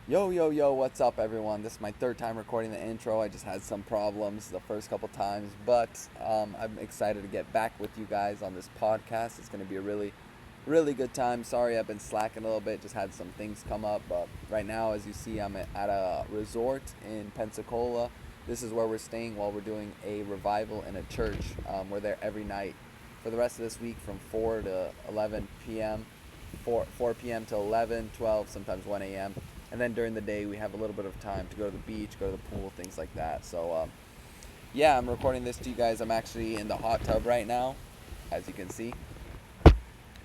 Yo, yo, yo, what's up, everyone? This is my third time recording the intro. I just had some problems the first couple times, but I'm excited to get back with you guys on this podcast. It's going to be a really, really good time. Sorry, I've been slacking a little bit, just had some things come up, but right now, as you see, I'm at a resort in Pensacola. This is where we're staying while we're doing a revival in a church. We're there every night for the rest of this week from 4 to 11 p.m., 4 p.m. to 11, 12, sometimes 1 a.m. And then during the day, we have a little bit of time to go to the beach, go to the pool, things like that. So, yeah, I'm recording this to you guys. I'm actually in the hot tub right now, as you can see.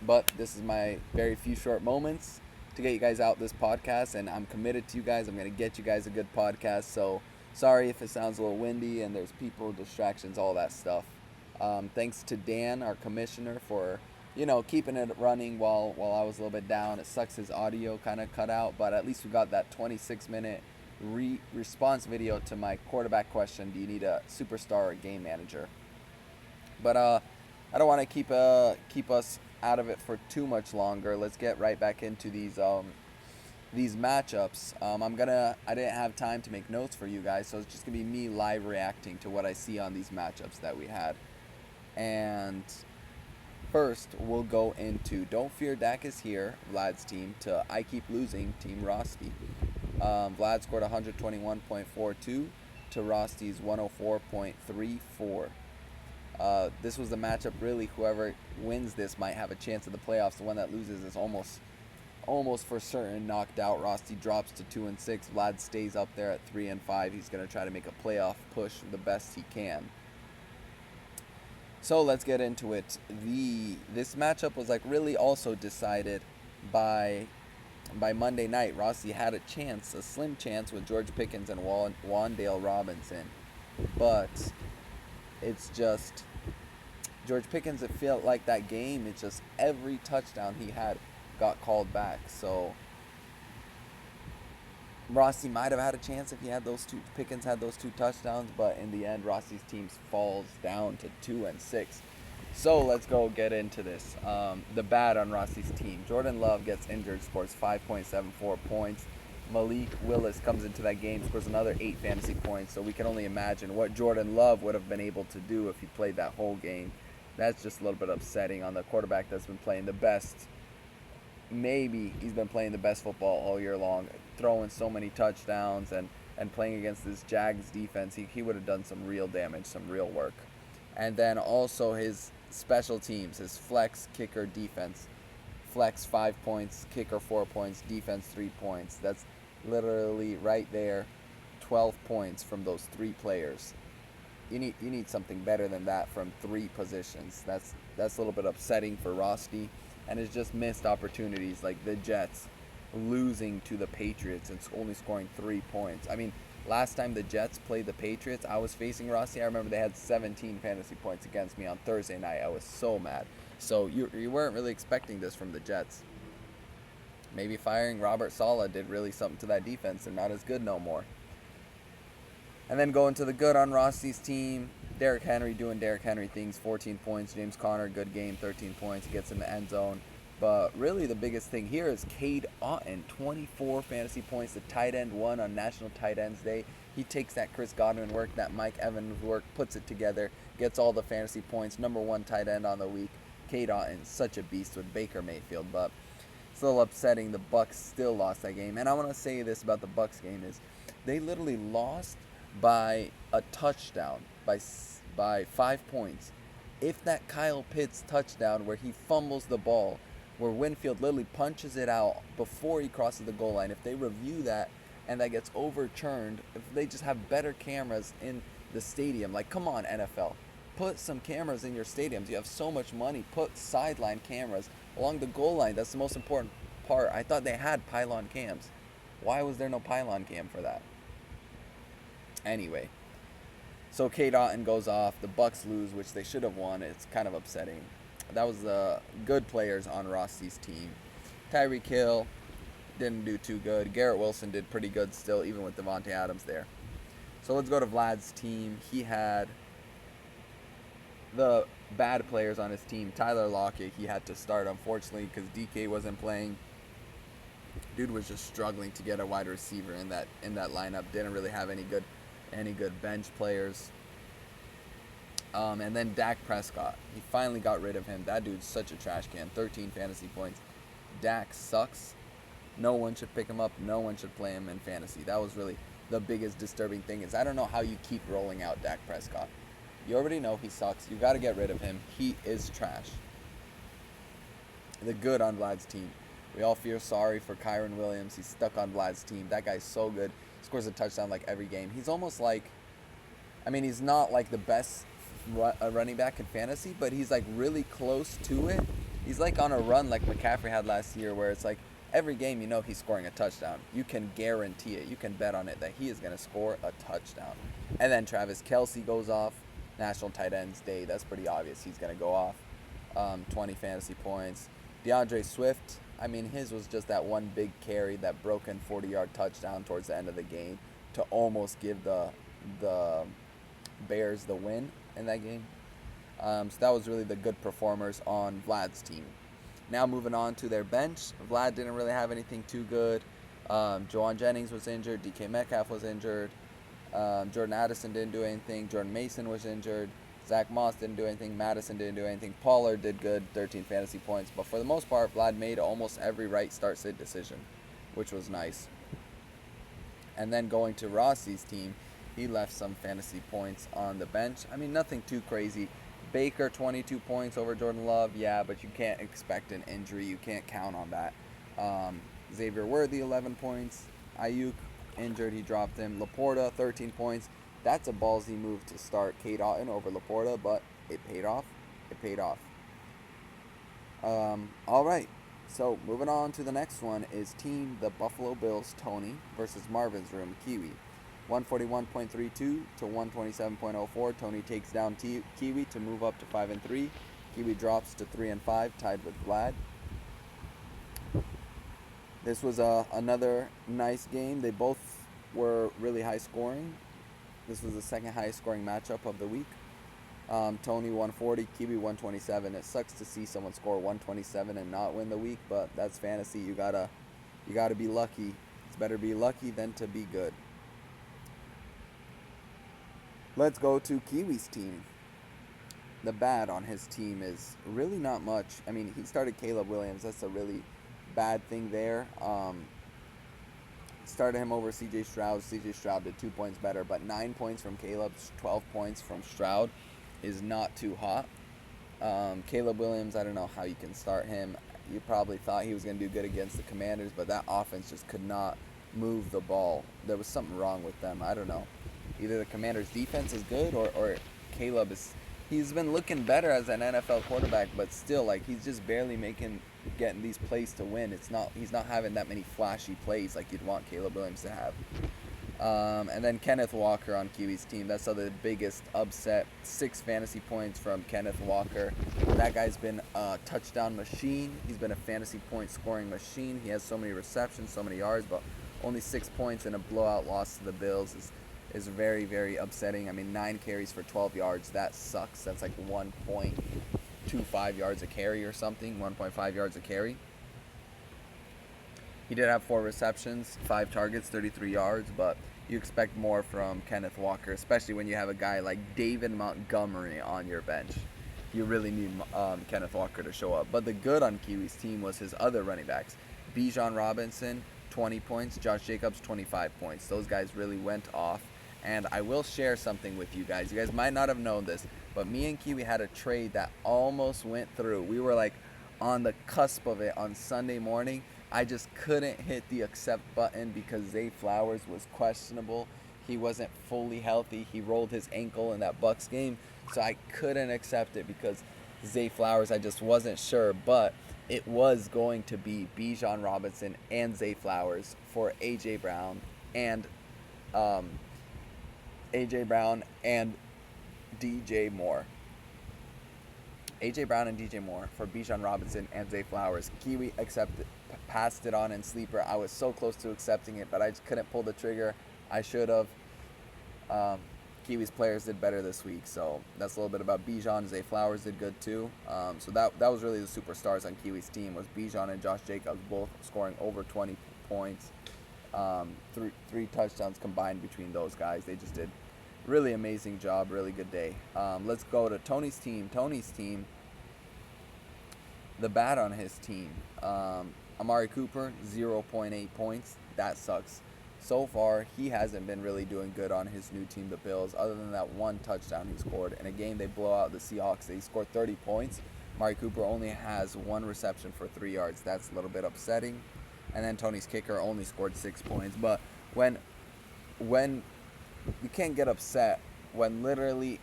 But this is my very few short moments to get you guys out this podcast, and I'm committed to you guys. I'm going to get you guys a good podcast. So, sorry if it sounds a little windy and there's people, distractions, all that stuff. Thanks to Dan, our commissioner, for keeping it running while I was a little bit down. It sucks his audio kind of cut out, but at least we got that 26-minute response video to my quarterback question: do you need a superstar or a game manager? But I don't want to keep us out of it for too much longer. Let's get right back into these matchups. I didn't have time to make notes for you guys, so it's just gonna be me live reacting to what I see on these matchups that we had. And first, we'll go into Don't Fear Dak is Here, Vlad's team, to I Keep Losing, Team Rosti. Vlad scored 121.42 to Rosti's 104.34. This was the matchup, really. Whoever wins this might have a chance at the playoffs. The one that loses is almost for certain knocked out. Rosti drops to 2-6. Vlad stays up there at 3-5. He's going to try to make a playoff push the best he can. So let's get into it. This matchup was really also decided by Monday night. Rossi had a slim chance with George Pickens and Wandale Robinson, but it's just George Pickens. It felt like that game. It's just every touchdown he had got called back. So Rossi might have had a chance if Pickens had those two touchdowns, but in the end, Rossi's team falls down to 2-6. So let's go get into this. The bad on Rossi's team: Jordan Love gets injured, scores 5.74 points. Malik Willis comes into that game, scores another 8 fantasy points. So we can only imagine what Jordan Love would have been able to do if he played that whole game. That's just a little bit upsetting on the quarterback that's been playing the best. Maybe he's been playing the best football all year long, throwing so many touchdowns and playing against this Jags defense. He would have done some real damage, some real work. And then also his special teams, his flex, kicker, defense. Flex 5 points, kicker 4 points, defense 3 points. That's literally right there, 12 points from those 3 players. You need something better than that from 3 positions. That's a little bit upsetting for Rosti, and it's just missed opportunities like the Jets losing to the Patriots and only scoring 3 points. I mean, last time the Jets played the Patriots, I was facing Rossi. I remember they had 17 fantasy points against me on Thursday night. I was so mad. So you weren't really expecting this from the Jets. Maybe firing Robert Saleh did really something to that defense. They're not as good no more. And then going to the good on Rossi's team: Derrick Henry doing Derrick Henry things, 14 points. James Conner, good game, 13 points. He gets in the end zone. But really the biggest thing here is Cade Otton, 24 fantasy points. The tight end won on National Tight Ends Day. He takes that Chris Godwin work, that Mike Evans work, puts it together, gets all the fantasy points. Number 1 tight end on the week. Cade Otton, such a beast with Baker Mayfield. But it's a little upsetting. The Bucs still lost that game. And I want to say this about the Bucs game is they literally lost by a touchdown, by 5 points. If that Kyle Pitts touchdown where he fumbles the ball, where Winfield literally punches it out before he crosses the goal line, if they review that and that gets overturned, if they just have better cameras in the stadium, like, come on, NFL, put some cameras in your stadiums. You have so much money. Put sideline cameras along the goal line. That's the most important part. I thought they had pylon cams. Why was there no pylon cam for that? Anyway, so Cade Otton goes off. The Bucs lose, which they should have won. It's kind of upsetting. That was the good players on Rossi's team. Tyreek Hill didn't do too good. Garrett Wilson did pretty good still, even with Devontae Adams there. So let's go to Vlad's team. He had the bad players on his team. Tyler Lockett, he had to start, unfortunately, because DK wasn't playing. Dude was just struggling to get a wide receiver in that lineup. Didn't really have any good bench players. And then Dak Prescott. He finally got rid of him. That dude's such a trash can. 13 fantasy points. Dak sucks. No one should pick him up. No one should play him in fantasy. That was really the biggest disturbing thing is I don't know how you keep rolling out Dak Prescott. You already know he sucks. You got to get rid of him. He is trash. The good on Vlad's team. We all feel sorry for Kyron Williams. He's stuck on Vlad's team. That guy's so good. Scores a touchdown like every game. He's almost like, he's not like the best running back in fantasy, but he's like really close to it. He's like on a run like McCaffrey had last year where it's like every game he's scoring a touchdown. You can guarantee it. You can bet on it that he is going to score a touchdown. And then Travis Kelce goes off. National Tight Ends Day. That's pretty obvious. He's going to go off. 20 fantasy points. DeAndre Swift, his was just that one big carry, that broken 40-yard touchdown towards the end of the game to almost give the Bears the win in that game. So that was really the good performers on Vlad's team. Now moving on to their bench. Vlad didn't really have anything too good. Juwan Jennings was injured. DK Metcalf was injured. Jordan Addison didn't do anything. Jordan Mason was injured. Zach Moss didn't do anything. Madison didn't do anything. Pollard did good, 13 fantasy points. But for the most part, Vlad made almost every right start-sit decision, which was nice. And then going to Rossi's team, he left some fantasy points on the bench. Nothing too crazy. Baker, 22 points over Jordan Love. Yeah, but you can't expect an injury. You can't count on that. Xavier Worthy, 11 points. Ayuk, injured. He dropped him. Laporta, 13 points. That's a ballsy move to start Cade Otton over Laporta, but it paid off. All right. So moving on to the next one is Team the Buffalo Bills Tony versus Marvin's Room Kiwi. 141.32 to 127.04. Tony takes down Kiwi to move up to 5-3. Kiwi drops to 3-5, tied with Vlad. This was another nice game. They both were really high scoring. This was the second highest scoring matchup of the week. Tony 140, Kiwi 127. It sucks to see someone score 127 and not win the week, but that's fantasy. You gotta be lucky. It's better be lucky than to be good. Let's go to Kiwi's team. The bad on his team is really not much. He started Caleb Williams. That's a really bad thing there. Started him over C.J. Stroud. C.J. Stroud did 2 points better, but 9 points from Caleb, 12 points from Stroud is not too hot. Caleb Williams, I don't know how you can start him. You probably thought he was going to do good against the Commanders, but that offense just could not move the ball. There was something wrong with them. I don't know. Either the Commanders' defense is good or Caleb is... He's been looking better as an NFL quarterback, but still, he's just barely getting these plays to win. He's not having that many flashy plays like you'd want Caleb Williams to have. And then Kenneth Walker on Kiwi's team. That's the biggest upset. 6 fantasy points from Kenneth Walker. That guy's been a touchdown machine. He's been a fantasy point scoring machine. He has so many receptions, so many yards, but only 6 points in a blowout loss to the Bills is very, very upsetting. 9 carries for 12 yards. That sucks. That's like 1.25 yards a carry or something. 1.5 yards a carry. He did have 4 receptions, 5 targets, 33 yards, but you expect more from Kenneth Walker, especially when you have a guy like David Montgomery on your bench. You really need Kenneth Walker to show up. But the good on Kiwi's team was his other running backs. Bijan Robinson, 20 points. Josh Jacobs, 25 points. Those guys really went off. And I will share something with you guys. You guys might not have known this, but me and Kiwi had a trade that almost went through. We were on the cusp of it on Sunday morning. I just couldn't hit the accept button because Zay Flowers was questionable. He wasn't fully healthy. He rolled his ankle in that Bucs game. So I couldn't accept it because Zay Flowers, I just wasn't sure. But it was going to be Bijan Robinson and Zay Flowers for A.J. Brown and DJ Moore. A.J. Brown and DJ Moore for Bijan Robinson and Zay Flowers. Kiwi passed it on in Sleeper. I was so close to accepting it, but I just couldn't pull the trigger. I should have. Kiwi's players did better this week, so that's a little bit about Bijan. Zay Flowers did good too. So that was really the superstars on Kiwi's team was Bijan and Josh Jacobs, both scoring over 20 points, three touchdowns combined between those guys. They just did really amazing job, really good day. Let's go to Tony's team. The bad on his team. Amari Cooper, 0.8 points. That sucks. So far, he hasn't been really doing good on his new team, the Bills, other than that one touchdown he scored. In a game they blow out the Seahawks, they scored 30 points. Amari Cooper only has one reception for 3 yards. That's a little bit upsetting. And then Tony's kicker only scored 6 points. But when you can't get upset when literally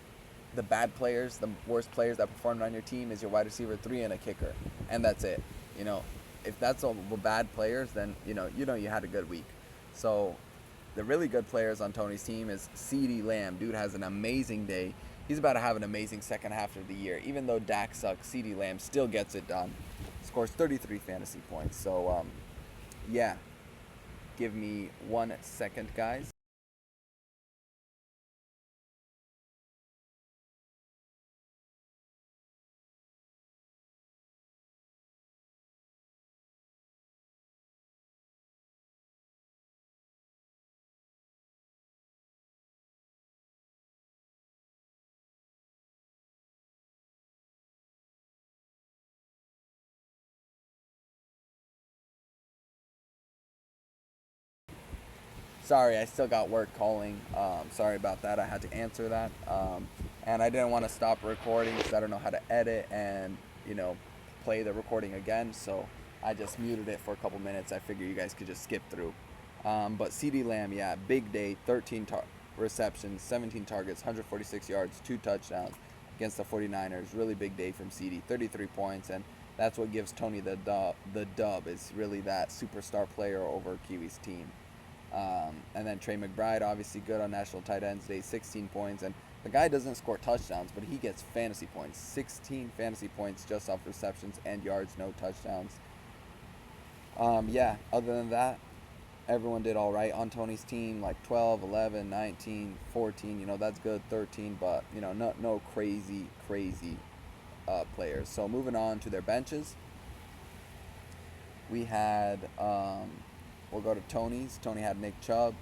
the bad players, the worst players that performed on your team is your wide receiver 3 and a kicker, and that's it. If that's all the bad players, then you had a good week. So the really good players on Tony's team is CeeDee Lamb. Dude has an amazing day. He's about to have an amazing second half of the year. Even though Dak sucks, CeeDee Lamb still gets it done. Scores 33 fantasy points. So yeah, give me 1 second, guys. Sorry, I still got work calling. Sorry about that. I had to answer that. And I didn't want to stop recording because I don't know how to edit and, play the recording again. So I just muted it for a couple minutes. I figured you guys could just skip through. But CeeDee Lamb, yeah, big day. 13 receptions, 17 targets, 146 yards, 2 touchdowns against the 49ers. Really big day from CeeDee. 33 points. And that's what gives Tony the dub is really that superstar player over Kiwi's team. And then Trey McBride, obviously good on National Tight Ends Day, 16 points. And the guy doesn't score touchdowns, but he gets fantasy points. 16 fantasy points just off receptions and yards, no touchdowns. Yeah, other than that, everyone did all right on Tony's team, like 12, 11, 19, 14. That's good, 13, but, no crazy players. So moving on to their benches, we had... we'll go to Tony's. Tony had Nick Chubb.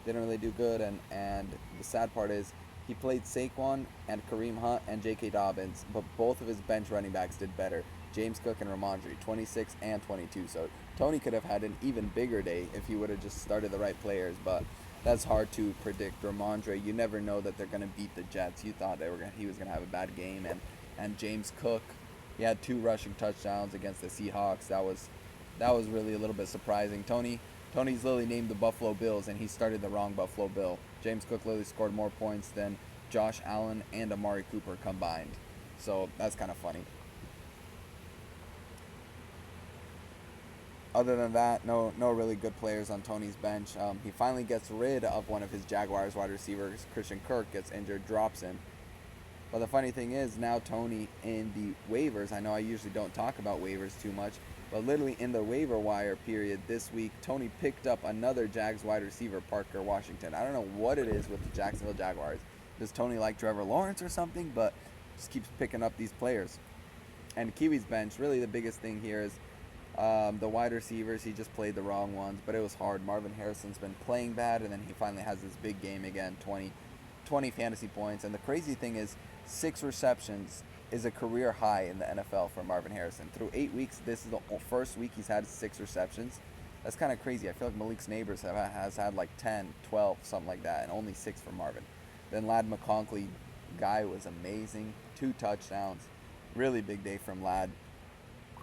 Didn't really do good. And the sad part is he played Saquon and Kareem Hunt and J.K. Dobbins, but both of his bench running backs did better. James Cook and Ramondre, 26 and 22. So Tony could have had an even bigger day if he would have just started the right players, but that's hard to predict. Ramondre, you never know that they're going to beat the Jets. You thought he was going to have a bad game. And James Cook, he had 2 rushing touchdowns against the Seahawks. That was really a little bit surprising. Tony's literally named the Buffalo Bills, and he started the wrong Buffalo Bill. James Cook literally scored more points than Josh Allen and Amari Cooper combined. So that's kind of funny. Other than that, no really good players on Tony's bench. He finally gets rid of one of his Jaguars wide receivers. Christian Kirk gets injured, drops him. But the funny thing is, now Tony in the waivers, I know I usually don't talk about waivers too much, but literally in the waiver wire period this week, Tony picked up another Jags wide receiver, Parker Washington. I don't know what it is with the Jacksonville Jaguars. Does Tony like Trevor Lawrence or something? But just keeps picking up these players. And Kiwi's bench, really the biggest thing here is the wide receivers. He just played the wrong ones, but it was hard. Marvin Harrison's been playing bad, and then he finally has this big game again, 20 fantasy points. And the crazy thing is 6 receptions is a career high in the NFL for Marvin Harrison. Through 8 weeks, this is the first week he's had 6 receptions. That's kind of crazy. I feel like Malik's neighbors has had like 10, 12, something like that, and only 6 for Marvin. Then Ladd McConkey, guy was amazing. 2 touchdowns. Really big day from Ladd.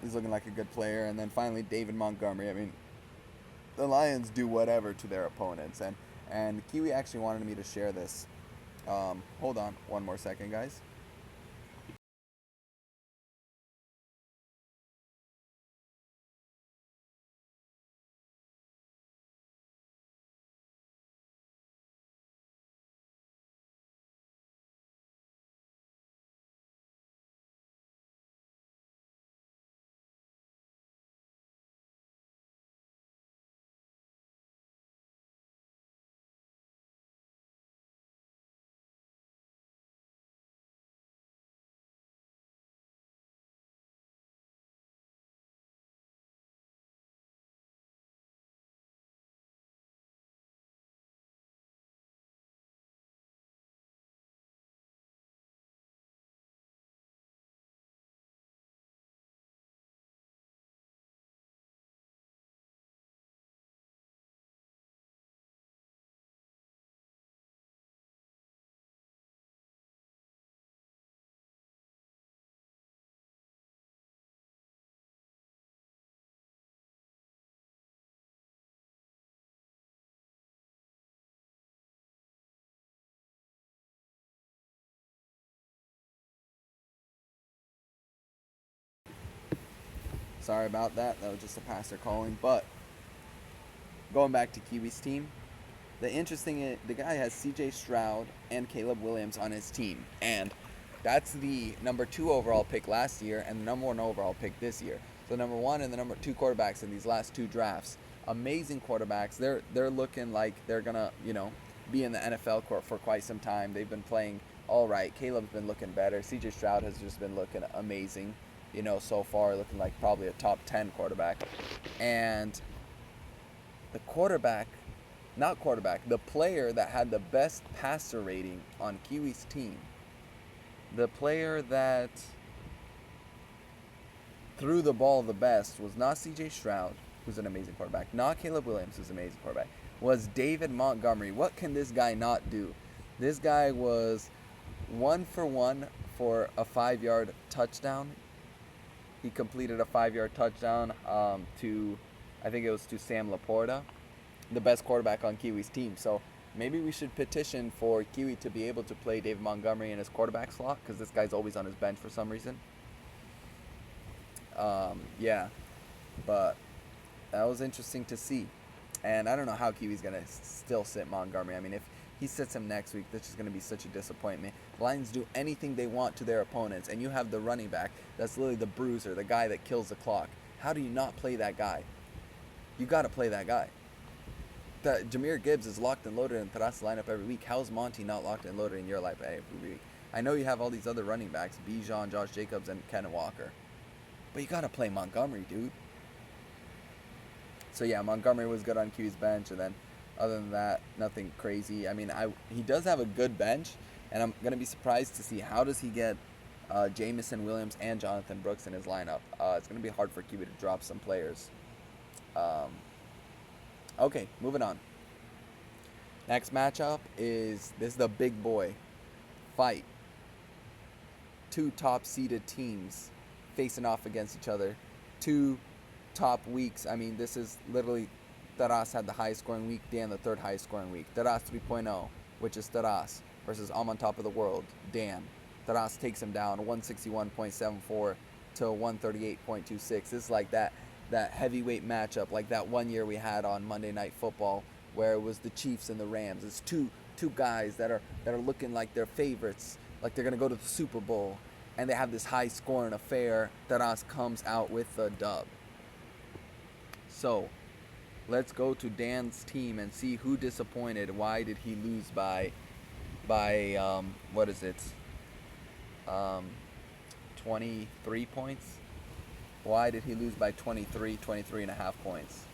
He's looking like a good player. And then finally, David Montgomery. I mean, the Lions do whatever to their opponents. And Kiwi actually wanted me to share this. Hold on one more second, guys. Sorry about that. That was just a passer calling. But going back to Kiwi's team, the interesting is the guy has C.J. Stroud and Caleb Williams on his team, and that's the number 2 overall pick last year and the number 1 overall pick this year. So number 1 and the number 2 quarterbacks in these last 2 drafts, amazing quarterbacks. They're looking like they're gonna be in the NFL court for quite some time. They've been playing all right. Caleb's been looking better. C.J. Stroud has just been looking amazing, so far, looking like probably a top 10 quarterback. And the the player that had the best passer rating on Kiwi's team, the player that threw the ball the best was not C.J. Stroud, who's an amazing quarterback, not Caleb Williams, who's an amazing quarterback, was David Montgomery. What can this guy not do? This guy was 1 for 1 for a 5-yard touchdown. He completed a 5-yard touchdown to, I think it was to Sam Laporta, the best quarterback on Kiwi's team. So maybe we should petition for Kiwi to be able to play David Montgomery in his quarterback slot, because this guy's always on his bench for some reason. Yeah, but that was interesting to see. And I don't know how Kiwi's going to still sit Montgomery. I mean, if he sits him next week, this is going to be such a disappointment. The Lions do anything they want to their opponents, and you have the running back that's literally the bruiser, the guy that kills the clock. How do you not play that guy? You got to play that guy. Jahmyr Gibbs is locked and loaded in Taras' lineup every week. How's Monty not locked and loaded in your lineup every week? I know you have all these other running backs, Bijan, Josh Jacobs, and Ken Walker. But you got to play Montgomery, dude. So yeah, Montgomery was good on Kiwi's bench, and then other than that, nothing crazy. I mean, he does have a good bench, and I'm going to be surprised to see how does he get Jameson Williams and Jonathan Brooks in his lineup. It's going to be hard for Kiwi to drop some players. Okay, moving on. Next matchup is the big boy fight. 2 top-seeded teams facing off against each other. 2 top weeks. I mean, this is literally Taras had the highest scoring week, Dan the 3rd highest scoring week. Taras 3.0, which is Taras, versus I'm on top of the world, Dan. Taras takes him down 161.74 to 138.26. This is like that heavyweight matchup, like that one year we had on Monday Night Football where it was the Chiefs and the Rams. It's two guys that are looking like they're favorites, like they're gonna go to the Super Bowl, and they have this high scoring affair. Taras comes out with the dub. So let's go to Dan's team and see who disappointed. Why did he lose by what is it? 23 points? Why did he lose by 23 and a half points?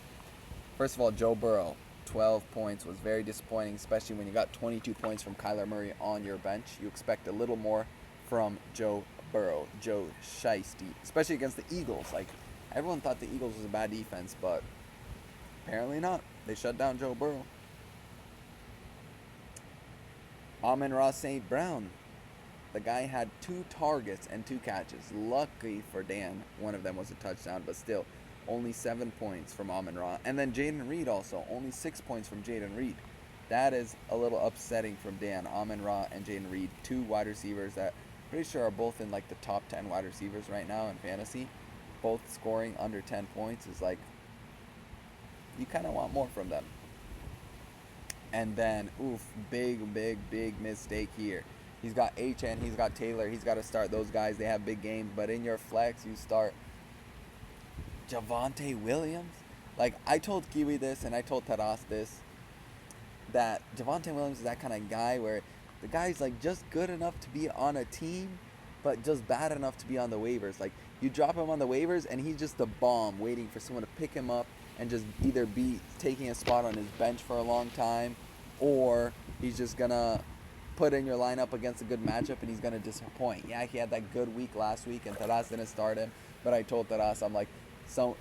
First of all, Joe Burrow, 12 points was very disappointing, especially when you got 22 points from Kyler Murray on your bench. You expect a little more from Joe Burrow, Joe Shiesty, especially against the Eagles. Like, everyone thought the Eagles was a bad defense, but apparently not. They shut down Joe Burrow. Amon-Ra St. Brown. The guy had 2 targets and 2 catches. Lucky for Dan, one of them was a touchdown, but still, only 7 points from Amon-Ra. And then Jayden Reed also, only 6 points from Jayden Reed. That is a little upsetting from Dan. Amon-Ra and Jayden Reed, 2 wide receivers that pretty sure are both in like the top 10 wide receivers right now in fantasy. Both scoring under 10 points is like, you kind of want more from them. And then, big mistake here. He's got H.N., he's got Taylor. He's got to start those guys. They have big games. But in your flex, you start Javonte Williams. Like, I told Kiwi this, and I told Taras this, that Javonte Williams is that kind of guy where the guy's, like, just good enough to be on a team, but just bad enough to be on the waivers. Like, you drop him on the waivers, and he's just a bomb waiting for someone to pick him up and just either be taking a spot on his bench for a long time, or he's just going to put in your lineup against a good matchup and he's going to disappoint. Yeah, he had that good week last week and Taras didn't start him, but I told Taras, I'm like,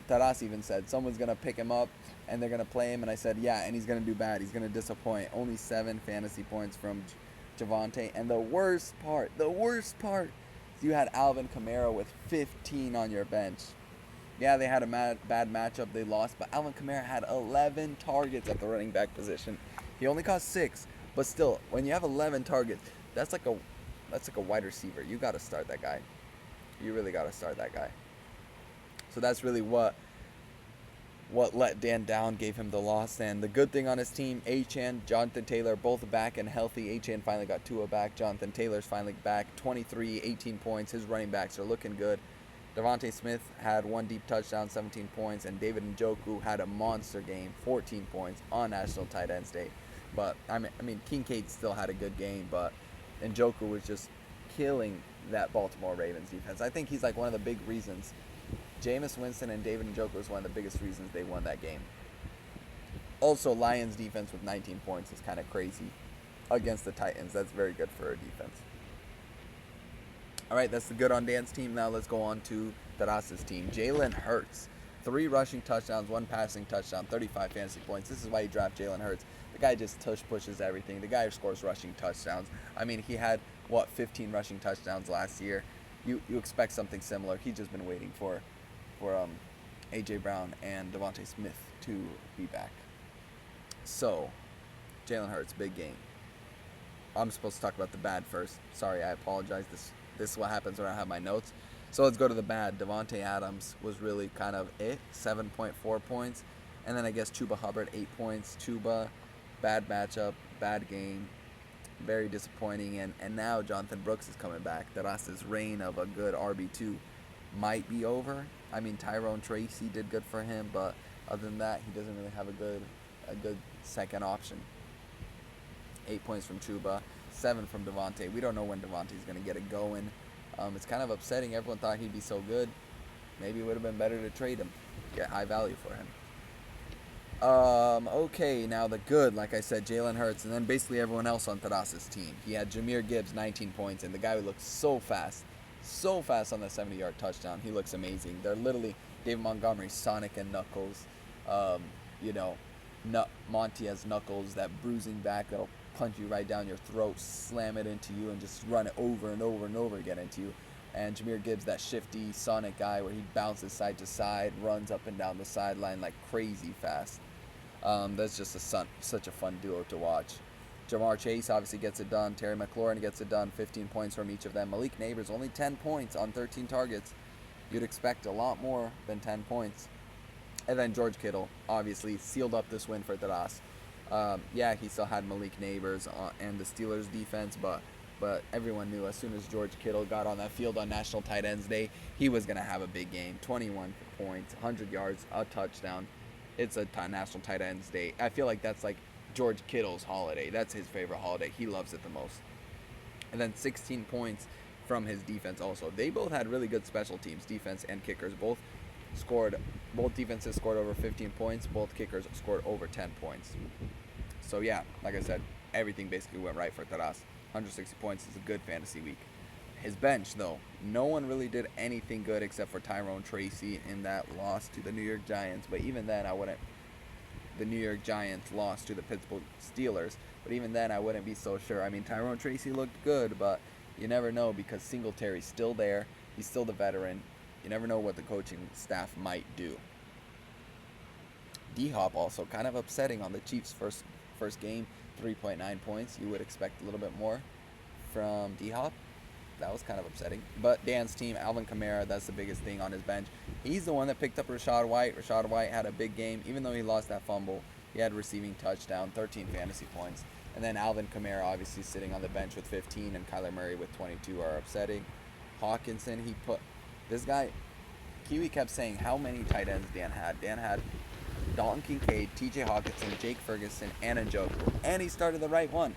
Taras even said, someone's going to pick him up and they're going to play him, and I said, yeah, and he's going to do bad. He's going to disappoint. Only 7 fantasy points from Javonte, and the worst part, is you had Alvin Kamara with 15 on your bench. Yeah, they had a bad matchup, they lost, but Alvin Kamara had 11 targets at the running back position. He only caught 6. But still, when you have 11 targets, that's like a wide receiver. You got to start that guy. You really got to start that guy. So that's really what let Dan down, gave him the loss. And the good thing on his team, Achane, Jonathan Taylor, both back and healthy. Achane finally got Tua back. Jonathan Taylor's finally back. 23, 18 points. His running backs are looking good. Devontae Smith had one deep touchdown, 17 points. And David Njoku had a monster game, 14 points on National Tight Ends Day. But, I mean, Kincaid still had a good game, but Njoku was just killing that Baltimore Ravens defense. I think he's like one of the big reasons. Jameis Winston and David Njoku was one of the biggest reasons they won that game. Also, Lions defense with 19 points is kind of crazy against the Titans. That's very good for a defense. All right, that's the good on Dan's team. Now let's go on to Taras's team. Jalen Hurts, 3 rushing touchdowns, 1 passing touchdown, 35 fantasy points. This is why you draft Jalen Hurts. The guy just pushes everything. The guy scores rushing touchdowns. I mean, he had, 15 rushing touchdowns last year. You expect something similar. He's just been waiting for A.J. Brown and Devontae Smith to be back. So, Jalen Hurts, big game. I'm supposed to talk about the bad first. Sorry, I apologize. This is what happens when I have my notes. So let's go to the bad. Devontae Adams was really kind of 7.4 points. And then I guess Chuba Hubbard, 8 points. Chuba, bad matchup, bad game. Very disappointing. And now Jonathan Brooks is coming back. Taras's reign of a good RB2 might be over. I mean, Tyrone Tracy did good for him, but other than that, he doesn't really have a good second option. 8 points from Chuba, 7 from Devontae. We don't know when Devontae's going to get it going. It's kind of upsetting. Everyone thought he'd be so good. Maybe it would have been better to trade him, get high value for him. Okay, now the good, like I said, Jalen Hurts, and then basically everyone else on Taras's team. He had Jahmyr Gibbs, 19 points, and the guy who looked so fast on the 70-yard touchdown. He looks amazing. They're literally David Montgomery, Sonic and Knuckles. Monty has Knuckles, that bruising back that'll punch you right down your throat, slam it into you, and just run it over and over and over again into you. And Jahmyr Gibbs, that shifty Sonic guy where he bounces side to side, runs up and down the sideline like crazy fast. That's just such a fun duo to watch. Jamar Chase obviously gets it done. Terry McLaurin gets it done. 15 points from each of them. Malik Neighbors, only 10 points on 13 targets. You'd expect a lot more than 10 points. And then George Kittle, obviously, sealed up this win for Taras. Yeah, he still had Malik Neighbors and the Steelers defense, but everyone knew as soon as George Kittle got on that field on National Tight Ends Day, he was going to have a big game. 21 points, 100 yards, a touchdown. It's a National Tight Ends Day. I feel like that's like George Kittle's holiday. That's his favorite holiday. He loves it the most. And then 16 points from his defense also. They both had really good special teams, defense and kickers. Both defenses scored over 15 points. Both kickers scored over 10 points. So yeah, like I said, everything basically went right for Taras. 160 points is a good fantasy week. His bench, though, no one really did anything good except for Tyrone Tracy in that loss to the New York Giants. But even then, the New York Giants lost to the Pittsburgh Steelers. But even then, I wouldn't be so sure. I mean, Tyrone Tracy looked good, but you never know because Singletary's still there. He's still the veteran. You never know what the coaching staff might do. D-Hop also kind of upsetting on the Chiefs' first game, 3.9 points. You would expect a little bit more from D-Hop. That was kind of upsetting. But Dan's team, Alvin Kamara, that's the biggest thing on his bench. He's the one that picked up Rachaad White. Rachaad White had a big game. Even though he lost that fumble, he had receiving touchdown, 13 fantasy points. And then Alvin Kamara obviously sitting on the bench with 15 and Kyler Murray with 22 are upsetting. Hawkinson, this guy, Kiwi kept saying how many tight ends Dan had. Dan had Dalton Kincaid, TJ Hawkinson, Jake Ferguson, and Njoku. And he started the right one.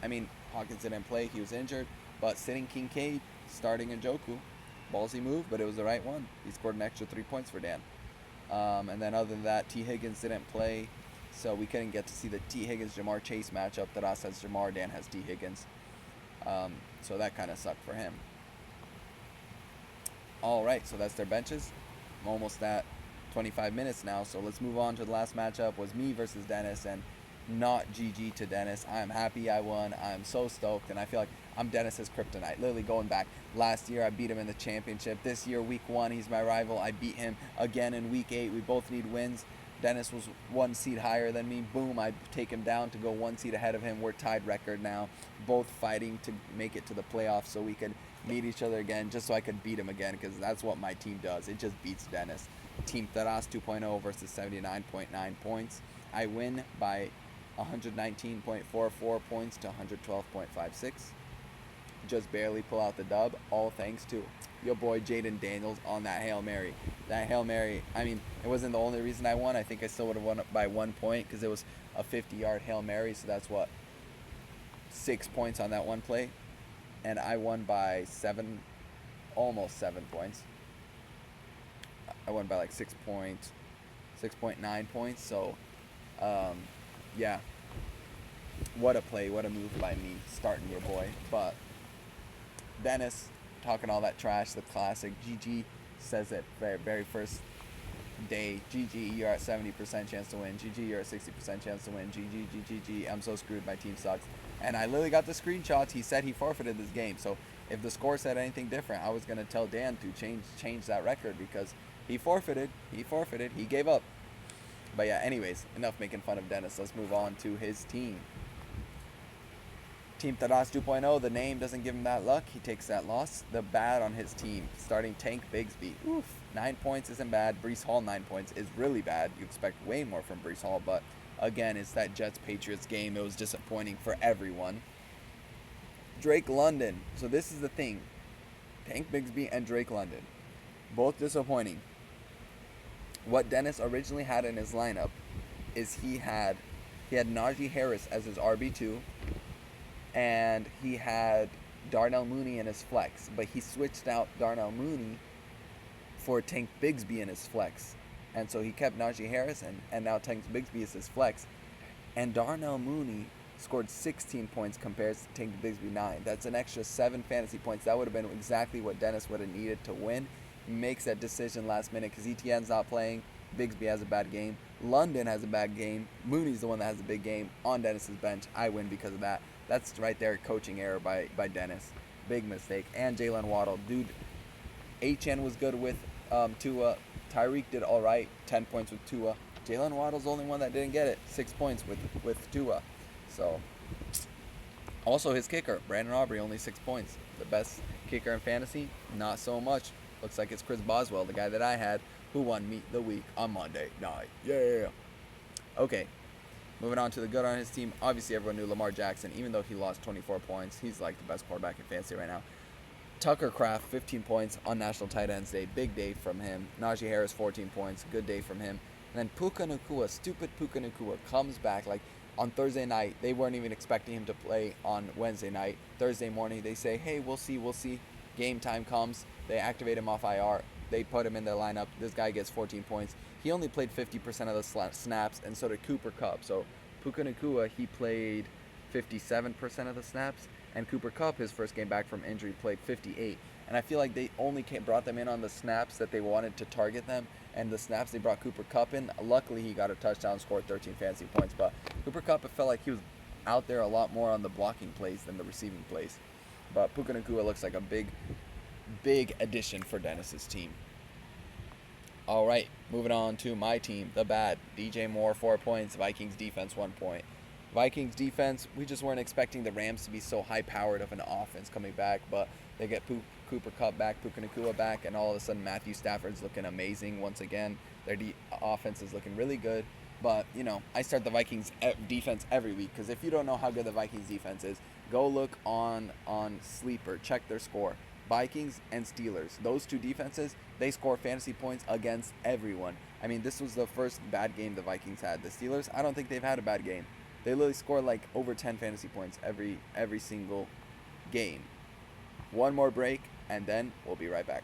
I mean, Hawkinson didn't play. He was injured. But sitting Kincaid, starting Njoku, ballsy move, but it was the right one. He scored an extra 3 points for Dan. And then other than that, T. Higgins didn't play, so we couldn't get to see the T. Higgins-Jamar Chase matchup. Taras has Jamar, Dan has T. Higgins. So that kind of sucked for him. All right, so that's their benches. I'm almost at 25 minutes now, so let's move on to the last matchup. Was me versus Dennis, and not GG to Dennis. I'm happy I won. I'm so stoked, and I feel like I'm Dennis's kryptonite. Literally going back last year, I beat him in the championship. This year, week 1, he's my rival. I beat him again in week 8. We both need wins. Dennis was 1 seed higher than me. Boom, I take him down to go 1 seed ahead of him. We're tied record now. Both fighting to make it to the playoffs so we could meet each other again, just so I could beat him again, because that's what my team does. It just beats Dennis. Team Taras 2.0 versus 79.9 points. I win by 119.44 points to 112.56. Just barely pull out the dub, all thanks to your boy Jaden Daniels on that Hail Mary. That Hail Mary, I mean, it wasn't the only reason I won. I think I still would have won by 1 point because it was a 50-yard Hail Mary, so that's what, 6 points on that one play. And I won by 7, almost 7 points. I won by like 6.9 points. So, yeah, what a play, what a move by me starting your boy. But Dennis talking all that trash, the classic. GG says it very first day. GG, you're at 70% chance to win. GG, you're at 60% chance to win. GG, I'm so screwed. My team sucks. And I literally got the screenshots. He said he forfeited this game. So if the score said anything different, I was gonna tell Dan to change that record because he forfeited. He gave up. But yeah, anyways, enough making fun of Dennis. Let's move on to his team. Team Taras 2.0, the name doesn't give him that luck. He takes that loss. The bad on his team, starting Tank Bigsby. Oof, 9 points isn't bad. Breece Hall, 9 points is really bad. You expect way more from Breece Hall, but again, it's that Jets-Patriots game. It was disappointing for everyone. Drake London. So this is the thing. Tank Bigsby and Drake London, both disappointing. What Dennis originally had in his lineup is he had Najee Harris as his RB2, and he had Darnell Mooney in his flex, but he switched out Darnell Mooney for Tank Bigsby in his flex. And so he kept Najee Harris, and now Tank Bigsby is his flex. And Darnell Mooney scored 16 points compared to Tank Bigsby 9. That's an extra 7 fantasy points. That would have been exactly what Dennis would have needed to win. He makes that decision last minute because ETN's not playing. Bigsby has a bad game. London has a bad game. Mooney's the one that has a big game on Dennis's bench. I win because of that. That's right there, coaching error by Dennis. Big mistake. And Jalen Waddle. Dude, HN was good with Tua. Tyreek did all right. 10 points with Tua. Jalen Waddle's the only one that didn't get it. 6 points with Tua. So, also his kicker, Brandon Aubrey, only 6 points. The best kicker in fantasy, not so much. Looks like it's Chris Boswell, the guy that I had, who won Meet the Week on Monday night. Yeah. Okay. Moving on to the good on his team. Obviously, everyone knew Lamar Jackson, even though he lost 24 points. He's like the best quarterback in fantasy right now. Tucker Kraft, 15 points on National Tight Ends Day. Big day from him. Najee Harris, 14 points. Good day from him. And then Puka Nacua, stupid Puka Nacua, comes back like on Thursday night. They weren't even expecting him to play on Wednesday night. Thursday morning, they say, hey, we'll see. Game time comes. They activate him off IR. They put him in their lineup. This guy gets 14 points. He only played 50% of the snaps, and so did Cooper Kupp. So Puka Nacua, he played 57% of the snaps, and Cooper Kupp, his first game back from injury, played 58. And I feel like they only brought them in on the snaps that they wanted to target them, and the snaps they brought Cooper Kupp in. Luckily, he got a touchdown, scored 13 fantasy points. But Cooper Kupp, it felt like he was out there a lot more on the blocking plays than the receiving plays. But Puka Nacua looks like a big addition for Dennis's team. All right, moving on to my team, the bad. DJ Moore, 4 points. Vikings defense, 1 point. Vikings defense, we just weren't expecting the Rams to be so high-powered of an offense coming back, but they get Cooper Kupp back, Puka Nacua back, and all of a sudden Matthew Stafford's looking amazing once again. Their offense is looking really good. But, I start the Vikings defense every week because if you don't know how good the Vikings defense is, go look on Sleeper, check their score. Vikings and Steelers, those two defenses, they score fantasy points against everyone. I mean, this was the first bad game the Vikings had. The Steelers, I don't think they've had a bad game. They literally score like over 10 fantasy points every single game. One more break, and then we'll be right back.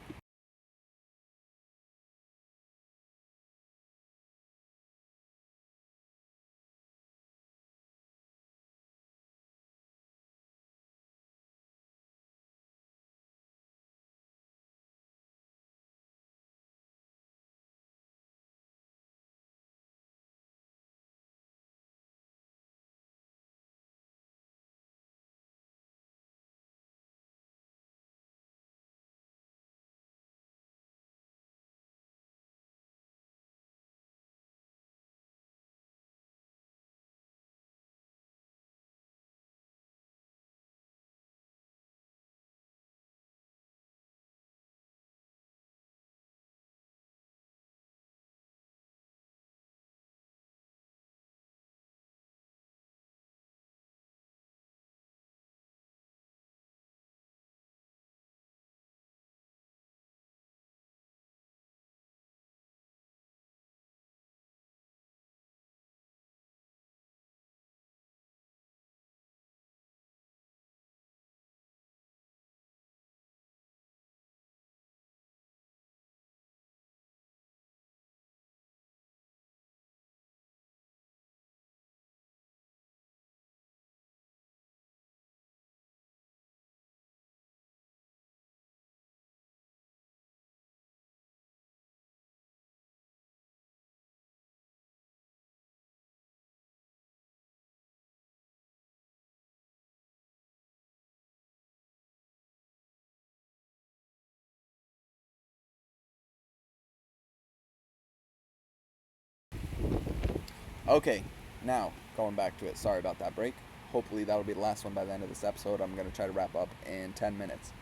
Okay, now going back to it. Sorry about that break. Hopefully that'll be the last one by the end of this episode. I'm gonna try to wrap up in 10 minutes.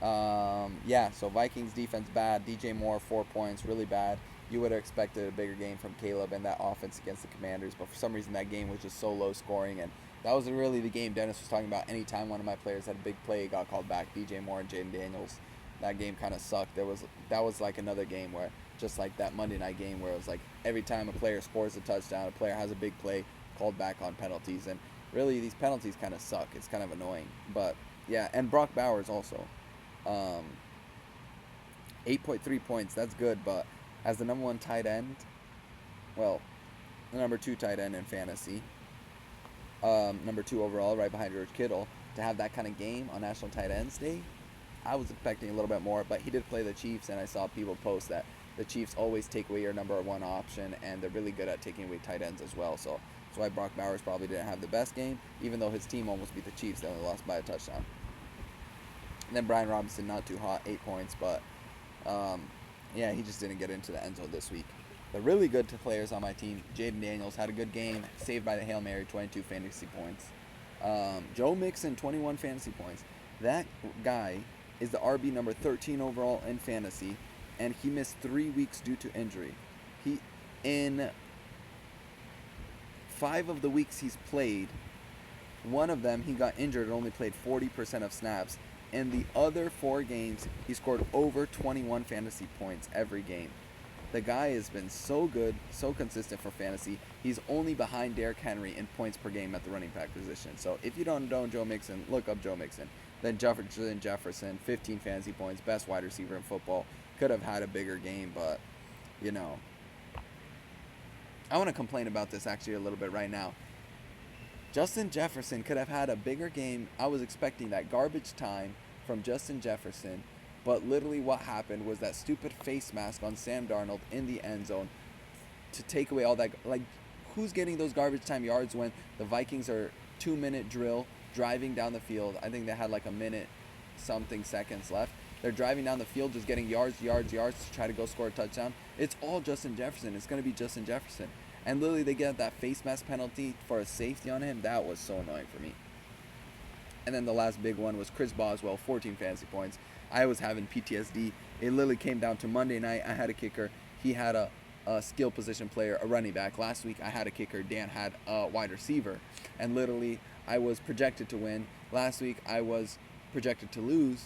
Yeah, so Vikings defense bad. DJ Moore 4 points, really bad. You would have expected a bigger game from Caleb and that offense against the Commanders, but for some reason that game was just so low scoring, and that was really the game Dennis was talking about. Anytime one of my players had a big play, it got called back. DJ Moore and Jaden Daniels. That game kind of sucked. That was like another game where, just like that Monday night game, where it was like every time a player scores a touchdown, a player has a big play, called back on penalties, and really these penalties kind of suck. It's kind of annoying, but yeah, and Brock Bowers also. 8.3 points, that's good, but as the number one tight end, well, the number 2 tight end in fantasy, number 2 overall, right behind George Kittle, to have that kind of game on National Tight Ends Day, I was expecting a little bit more, but he did play the Chiefs, and I saw people post that the Chiefs always take away your number 1 option, and they're really good at taking away tight ends as well, so that's why Brock Bowers probably didn't have the best game, even though his team almost beat the Chiefs. They only lost by a touchdown. And then Brian Robinson, not too hot, 8 points, but yeah, he just didn't get into the end zone this week. The really good players on my team, Jaden Daniels had a good game, saved by the Hail Mary, 22 fantasy points. Joe Mixon, 21 fantasy points. That guy is the RB number 13 overall in fantasy, and he missed 3 weeks due to injury. In 5 of the weeks he's played, one of them he got injured and only played 40% of snaps. In the other 4 games, he scored over 21 fantasy points every game. The guy has been so good, so consistent for fantasy. He's only behind Derrick Henry in points per game at the running back position. So if you don't know Joe Mixon, look up Joe Mixon. Then Jefferson, 15 fantasy points, best wide receiver in football. Could have had a bigger game, but, you know. I want to complain about this actually a little bit right now. Justin Jefferson could have had a bigger game. I was expecting that garbage time from Justin Jefferson, but literally what happened was that stupid face mask on Sam Darnold in the end zone to take away all that. Like, who's getting those garbage time yards when the Vikings are 2-minute drill driving down the field? I think they had like a minute something seconds left. They're driving down the field just getting yards to try to go score a touchdown. It's all Justin Jefferson. It's going to be Justin Jefferson. And literally they get that face mask penalty for a safety on him. That was so annoying for me. And then the last big one was Chris Boswell, 14 fantasy points. I was having PTSD. It literally came down to Monday night. I had a kicker. He had a skill position player, a running back. Last week I had a kicker. Dan had a wide receiver. And literally I was projected to win. Last week I was projected to lose.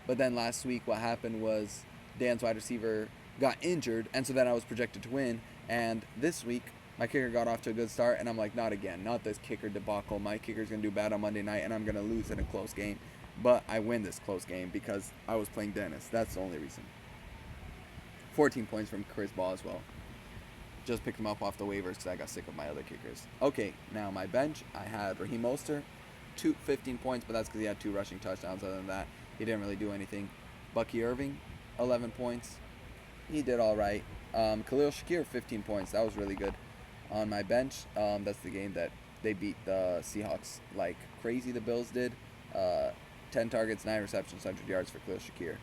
But then last week what happened was Dan's wide receiver got injured. And so then I was projected to win. And this week, my kicker got off to a good start, and I'm like, not again, not this kicker debacle. My kicker's going to do bad on Monday night, and I'm going to lose in a close game. But I win this close game because I was playing Dennis. That's the only reason. 14 points from Chris Boswell. Just picked him up off the waivers because I got sick of my other kickers. Okay, now my bench, I had Raheem Mostert, 15 points, but that's because he had 2 rushing touchdowns. Other than that, he didn't really do anything. Bucky Irving, 11 points. He did all right. Khalil Shakir, 15 points. That was really good. On my bench, that's the game that they beat the Seahawks like crazy, the Bills did. 10 targets, 9 receptions, 100 yards for Khalil Shakir.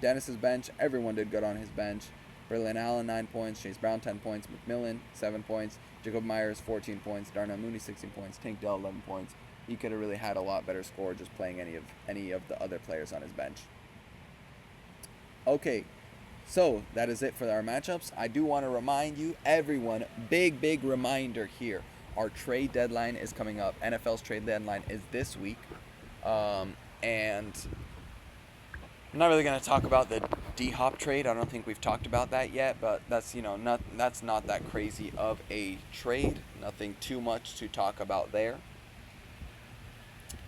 Dennis's bench, everyone did good on his bench. Berlin Allen, 9 points. Chase Brown, 10 points. McMillan, 7 points. Jacob Myers, 14 points. Darnell Mooney, 16 points. Tank Dell, 11 points. He could have really had a lot better score just playing any of the other players on his bench. Okay. So, that is it for our matchups. I do want to remind you, everyone, big reminder here. Our trade deadline is coming up. NFL's trade deadline is this week. And I'm not really going to talk about the D-Hop trade. I don't think we've talked about that yet, but that's, that's not that crazy of a trade. Nothing too much to talk about there.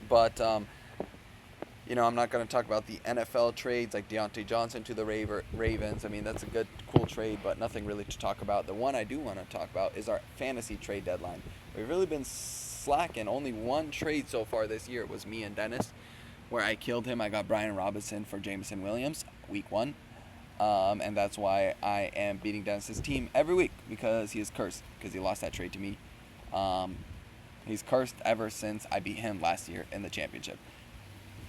But, I'm not going to talk about the NFL trades like Deontay Johnson to the Ravens. I mean, that's a good, cool trade, but nothing really to talk about. The one I do want to talk about is our fantasy trade deadline. We've really been slacking. Only one trade so far this year was me and Dennis, where I killed him. I got Brian Robinson for Jameson Williams, week 1. And that's why I am beating Dennis's team every week, because he is cursed, because he lost that trade to me. He's cursed ever since I beat him last year in the championship.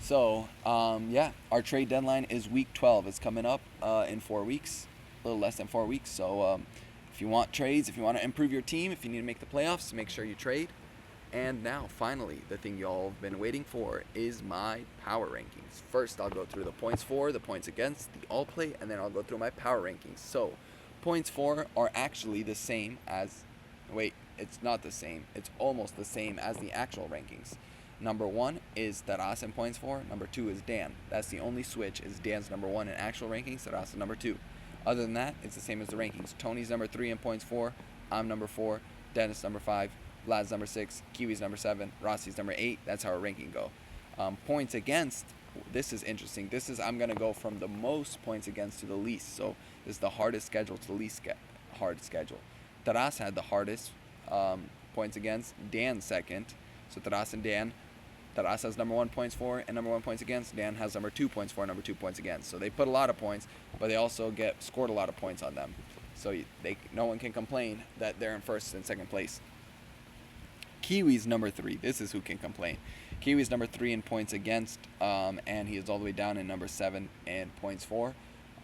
So, our trade deadline is week 12. It's coming up in 4 weeks, a little less than 4 weeks. So, If you want trades, if you want to improve your team, if you need to make the playoffs, make sure you trade. And now, finally, the thing y'all have been waiting for is my power rankings. First, I'll go through the points for, the points against, the all play, and then I'll go through my power rankings. So, points for are actually the same as, wait, it's not the same. It's almost the same as the actual rankings. Number 1 is Taras in points for. Number 2 is Dan. That's the only switch, is Dan's number 1 in actual rankings, Taras is number 2. Other than that, it's the same as the rankings. Tony's number 3 in points for. I'm number 4. Dennis number 5. Vlad's number 6, Kiwi's number 7, Rossi's number 8. That's how our ranking go. Points against, this is interesting. I'm going to go from the most points against to the least. So this is the hardest schedule to the least hard schedule. Taras had the hardest points against. Dan second. So Taras and Dan. Taras has number 1 points for and number 1 points against. Dan has number 2 points for and number 2 points against. So they put a lot of points, but they also scored a lot of points on them. So no one can complain that they're in first and second place. Kiwi's number 3. This is who can complain. Kiwi's number 3 in points against, and he is all the way down in number 7 in points for.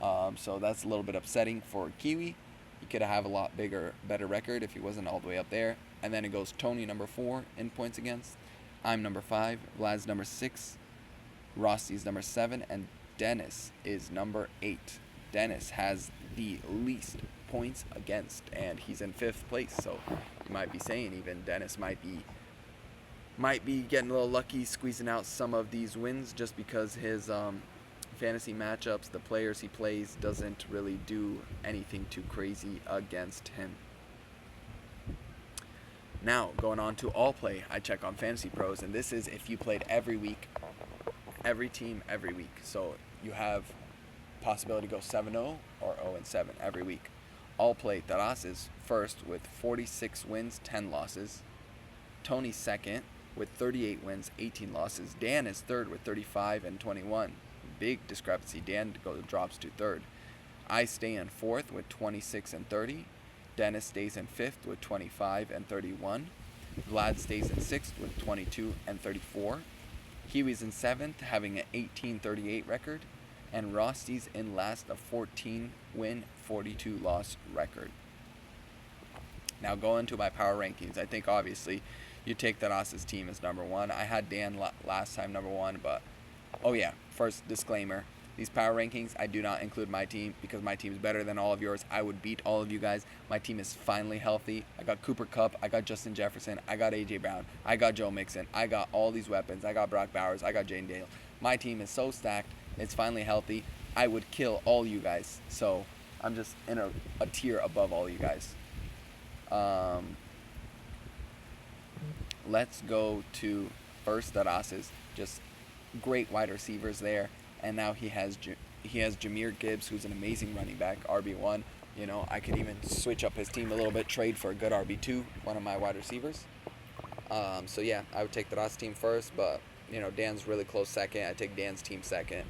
So that's a little bit upsetting for Kiwi. He could have a lot better record if he wasn't all the way up there. And then it goes Tony number 4 in points against. I'm number 5. Vlad's number 6. Rossi's number 7, and Dennis is number 8. Dennis has the least points against, and he's in 5th place. So you might be saying even Dennis might be getting a little lucky squeezing out some of these wins just because his fantasy matchups, the players he plays, doesn't really do anything too crazy against him. Now, going on to all play, I check on Fantasy Pros, and this is if you played every week, every team, every week. So you have possibility to go 7-0 or 0-7 every week. All play, Taras is first with 46 wins, 10 losses. Tony's second with 38 wins, 18 losses. Dan is third with 35 and 21. Big discrepancy. Dan drops to third. I stay in fourth with 26 and 30. Dennis stays in fifth with 25 and 31. Vlad stays in sixth with 22 and 34. Kiwi's in seventh, having an 18-38 record. And Rossi's in last, a 14-win, 42-loss record. Now going to my power rankings, I think obviously you take Taras's team as number 1. I had Dan last time number 1, but oh yeah, first disclaimer, these power rankings, I do not include my team because my team is better than all of yours. I would beat all of you guys. My team is finally healthy. I got Cooper Kupp, I got Justin Jefferson, I got A.J. Brown, I got Joe Mixon, I got all these weapons, I got Brock Bowers, I got Jane Dale. My team is so stacked. It's finally healthy. I would kill all you guys. So I'm just in a tier above all you guys. Let's go to first Taras's. Just great wide receivers there. And now he has Jahmyr Gibbs, who's an amazing running back, RB1. You know, I could even switch up his team a little bit, trade for a good RB2, one of my wide receivers. So yeah, I would take Taras's team first, but you know, Dan's really close second. I take Dan's team second.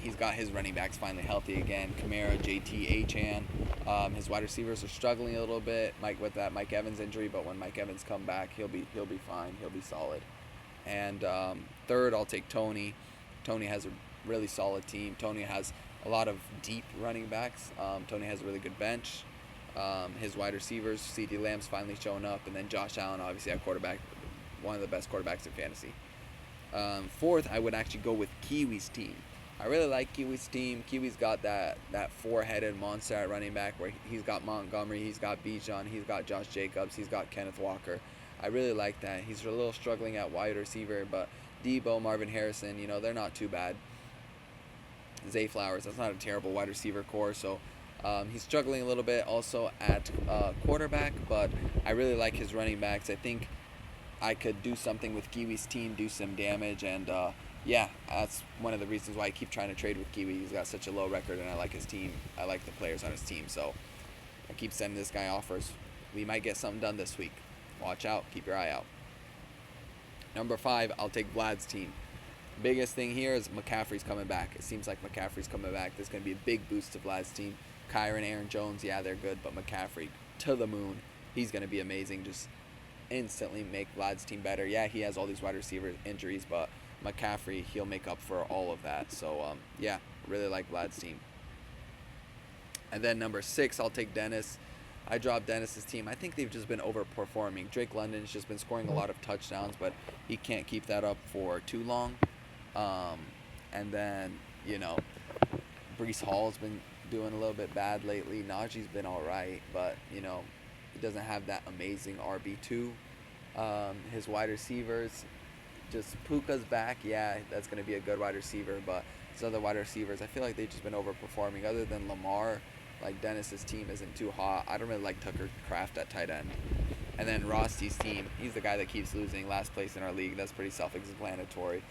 He's got his running backs finally healthy again. Kamara, JT, Achane. His wide receivers are struggling a little bit. With that Mike Evans injury, but when Mike Evans come back, he'll be fine. He'll be solid. And third, I'll take Tony. Tony has a really solid team. Tony has a lot of deep running backs. Tony has a really good bench. His wide receivers, CeeDee Lamb's finally showing up, and then Josh Allen, obviously at quarterback, one of the best quarterbacks in fantasy. Fourth, I would actually go with Kiwi's team. I really like Kiwi's team. Kiwi's got that four-headed monster at running back where he's got Montgomery, he's got Bijan, he's got Josh Jacobs, he's got Kenneth Walker. I really like that. He's a little struggling at wide receiver, but Debo, Marvin Harrison, you know, they're not too bad. Zay Flowers, that's not a terrible wide receiver core, so he's struggling a little bit also at quarterback, but I really like his running backs. I think I could do something with Kiwi's team, do some damage, and yeah, that's one of the reasons why I keep trying to trade with Kiwi. He's got such a low record, and I like his team. I like the players on his team, so I keep sending this guy offers. We might get something done this week. Watch out. Keep your eye out. Number 5, I'll take Vlad's team. Biggest thing here is McCaffrey's coming back. It seems like McCaffrey's coming back. There's going to be a big boost to Vlad's team. Kyron, Aaron Jones, yeah, they're good, but McCaffrey to the moon. He's going to be amazing. Just instantly make Vlad's team better. Yeah, he has all these wide receiver injuries, but McCaffrey, he'll make up for all of that. So, yeah, really like Vlad's team. And then number 6, I'll take Dennis. I dropped Dennis's team. I think they've just been overperforming. Drake London's just been scoring a lot of touchdowns, but he can't keep that up for too long. Um, and then, you know, Brees Hall's been doing a little bit bad lately. Najee's been all right, but, you know, he doesn't have that amazing RB2. His wide receivers, just Puka's back. Yeah, that's going to be a good wide receiver, but his other wide receivers, I feel like they've just been overperforming. Other than Lamar, like Dennis's team isn't too hot. I don't really like Tucker Kraft at tight end. And then Rossi's team, he's the guy that keeps losing, last place in our league. That's pretty self-explanatory.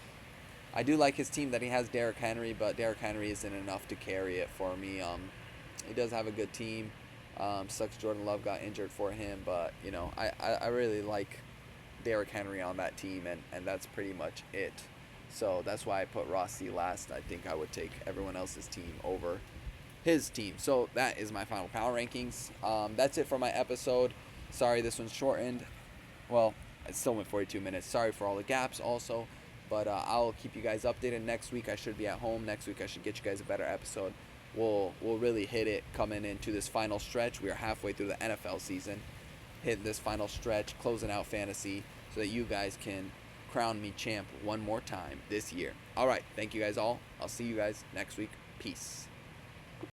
I do like his team that he has Derrick Henry, but Derrick Henry isn't enough to carry it for me. He does have a good team. Sucks Jordan Love got injured for him, but you know I really like Derrick Henry on that team, and that's pretty much it. So that's why I put Rossi last. I think I would take everyone else's team over his team. So that is my final power rankings. That's it for my episode. Sorry this one's shortened. Well, it still went 42 minutes. Sorry for all the gaps also. But I'll keep you guys updated. Next week I should be at home. Next week I should get you guys a better episode. We'll really hit it coming into this final stretch. We are halfway through the NFL season. Hitting this final stretch, closing out fantasy, so that you guys can crown me champ one more time this year. All right. Thank you guys all. I'll see you guys next week. Peace.